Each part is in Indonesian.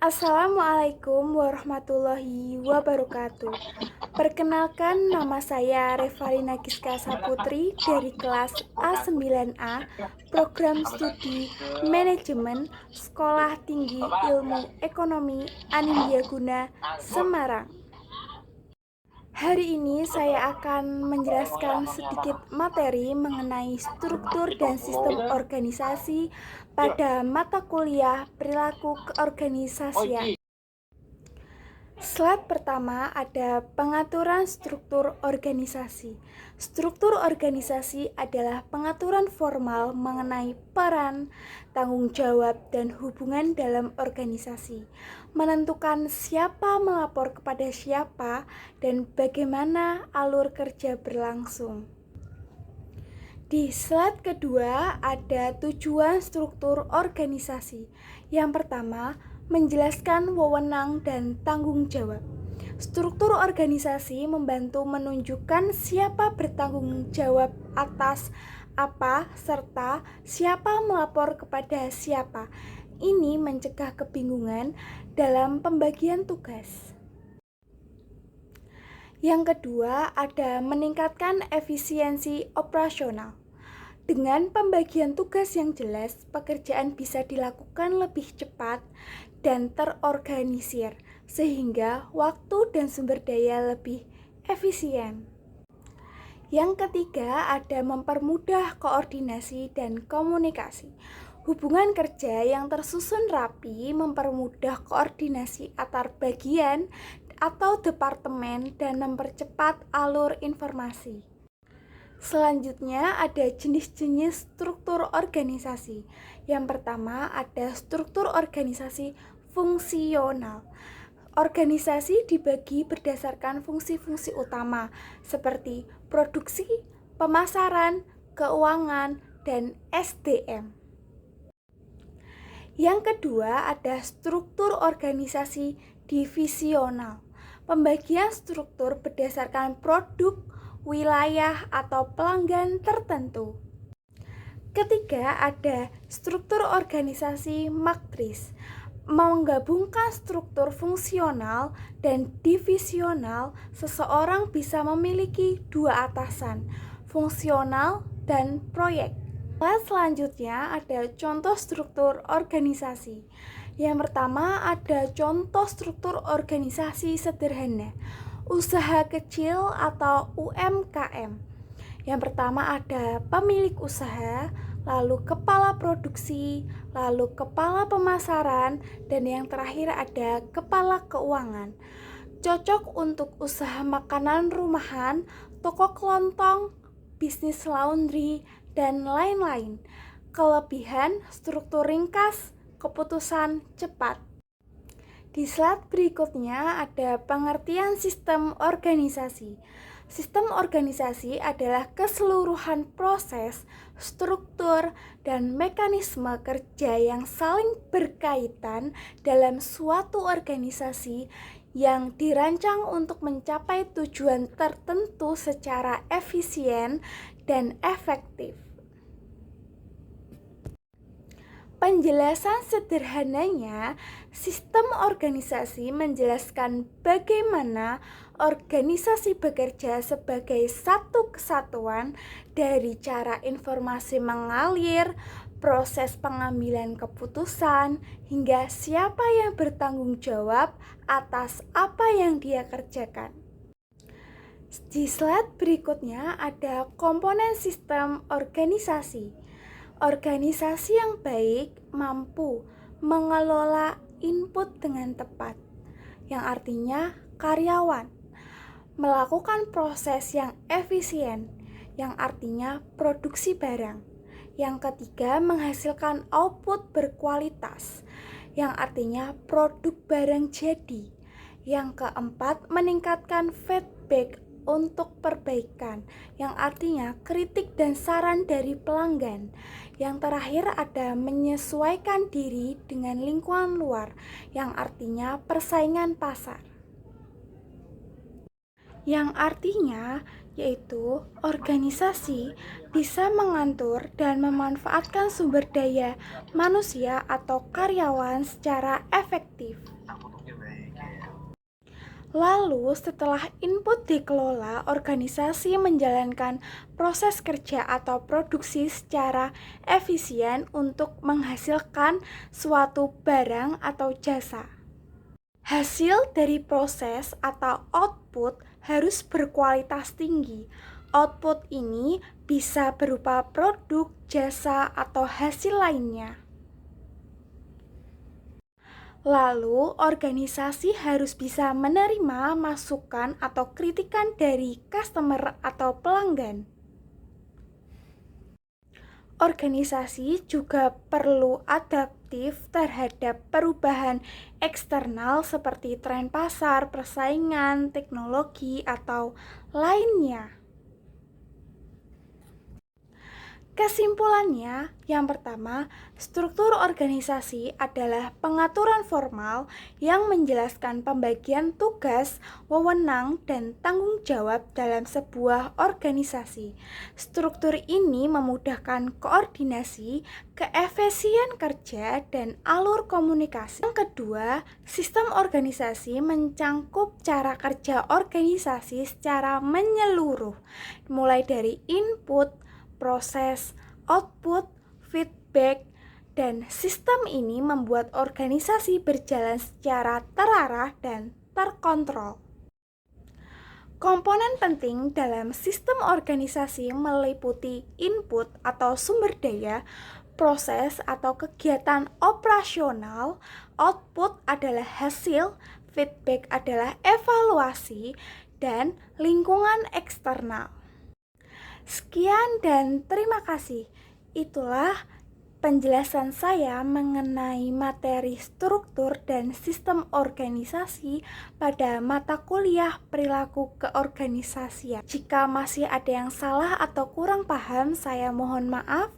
Assalamualaikum warahmatullahi wabarakatuh. Perkenalkan, nama saya Revalina Giska Saputri dari kelas A9A, Program Studi Manajemen Sekolah Tinggi Ilmu Ekonomi Anindya Semarang. Hari ini saya akan menjelaskan sedikit materi mengenai struktur dan sistem organisasi pada mata kuliah perilaku keorganisasian. Slide pertama ada pengaturan struktur organisasi. Struktur organisasi adalah pengaturan formal mengenai peran, tanggung jawab, dan hubungan dalam organisasi. Menentukan siapa melapor kepada siapa dan bagaimana alur kerja berlangsung. Di slide kedua ada tujuan struktur organisasi. Yang pertama, menjelaskan wewenang dan tanggung jawab. Struktur organisasi membantu menunjukkan siapa bertanggung jawab atas apa serta siapa melapor kepada siapa. Ini mencegah kebingungan dalam pembagian tugas. Yang kedua, ada meningkatkan efisiensi operasional. Dengan pembagian tugas yang jelas, pekerjaan bisa dilakukan lebih cepat dan terorganisir, sehingga waktu dan sumber daya lebih efisien. Yang ketiga, ada mempermudah koordinasi dan komunikasi. Hubungan kerja yang tersusun rapi mempermudah koordinasi antar bagian atau departemen dan mempercepat alur informasi. Selanjutnya ada jenis-jenis struktur organisasi. Yang pertama ada struktur organisasi fungsional. Organisasi dibagi berdasarkan fungsi-fungsi utama seperti produksi, pemasaran, keuangan, dan SDM. Yang kedua ada struktur organisasi divisional. Pembagian struktur berdasarkan produk, wilayah, atau pelanggan tertentu. Ketiga, ada struktur organisasi matris, menggabungkan struktur fungsional dan divisional. Seseorang bisa memiliki dua atasan, fungsional dan proyek. Selanjutnya ada contoh struktur organisasi. Yang pertama ada contoh struktur organisasi sederhana, usaha kecil atau UMKM. Yang pertama ada pemilik usaha, lalu kepala produksi, lalu kepala pemasaran, dan yang terakhir ada kepala keuangan. Cocok untuk usaha makanan rumahan, toko kelontong, bisnis laundry, dan lain-lain. Kelebihan struktur ringkas, keputusan cepat. Di slide berikutnya ada pengertian sistem organisasi. Sistem organisasi adalah keseluruhan proses, struktur, dan mekanisme kerja yang saling berkaitan dalam suatu organisasi yang dirancang untuk mencapai tujuan tertentu secara efisien dan efektif. Penjelasan sederhananya, sistem organisasi menjelaskan bagaimana organisasi bekerja sebagai satu kesatuan dari cara informasi mengalir, proses pengambilan keputusan, hingga siapa yang bertanggung jawab atas apa yang dia kerjakan. Di slide berikutnya ada komponen sistem organisasi. Organisasi yang baik mampu mengelola input dengan tepat, yang artinya karyawan melakukan proses yang efisien, yang artinya produksi barang. Yang ketiga, menghasilkan output berkualitas, yang artinya produk barang jadi. Yang keempat, meningkatkan feedback untuk perbaikan, yang artinya kritik dan saran dari pelanggan. Yang terakhir ada menyesuaikan diri dengan lingkungan luar, yang artinya persaingan pasar. Yang artinya yaitu organisasi bisa mengatur dan memanfaatkan sumber daya manusia atau karyawan secara efektif. Lalu, setelah input dikelola, organisasi menjalankan proses kerja atau produksi secara efisien untuk menghasilkan suatu barang atau jasa. Hasil dari proses atau output harus berkualitas tinggi. Output ini bisa berupa produk, jasa, atau hasil lainnya. Lalu, organisasi harus bisa menerima masukan atau kritikan dari customer atau pelanggan. Organisasi juga perlu adaptif terhadap perubahan eksternal seperti tren pasar, persaingan, teknologi, atau lainnya. Kesimpulannya, yang pertama, struktur organisasi adalah pengaturan formal yang menjelaskan pembagian tugas, wewenang, dan tanggung jawab dalam sebuah organisasi. Struktur ini memudahkan koordinasi, keefisien kerja, dan alur komunikasi. Yang kedua, sistem organisasi mencangkup cara kerja organisasi secara menyeluruh, mulai dari input, proses, output, feedback, dan sistem ini membuat organisasi berjalan secara terarah dan terkontrol. Komponen penting dalam sistem organisasi meliputi input atau sumber daya, proses atau kegiatan operasional, output adalah hasil, feedback adalah evaluasi, dan lingkungan eksternal. Sekian dan terima kasih. Itulah penjelasan saya mengenai materi struktur dan sistem organisasi pada mata kuliah perilaku keorganisasian. Jika masih ada yang salah atau kurang paham, saya mohon maaf.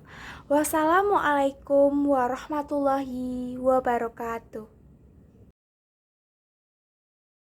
Wassalamualaikum warahmatullahi wabarakatuh.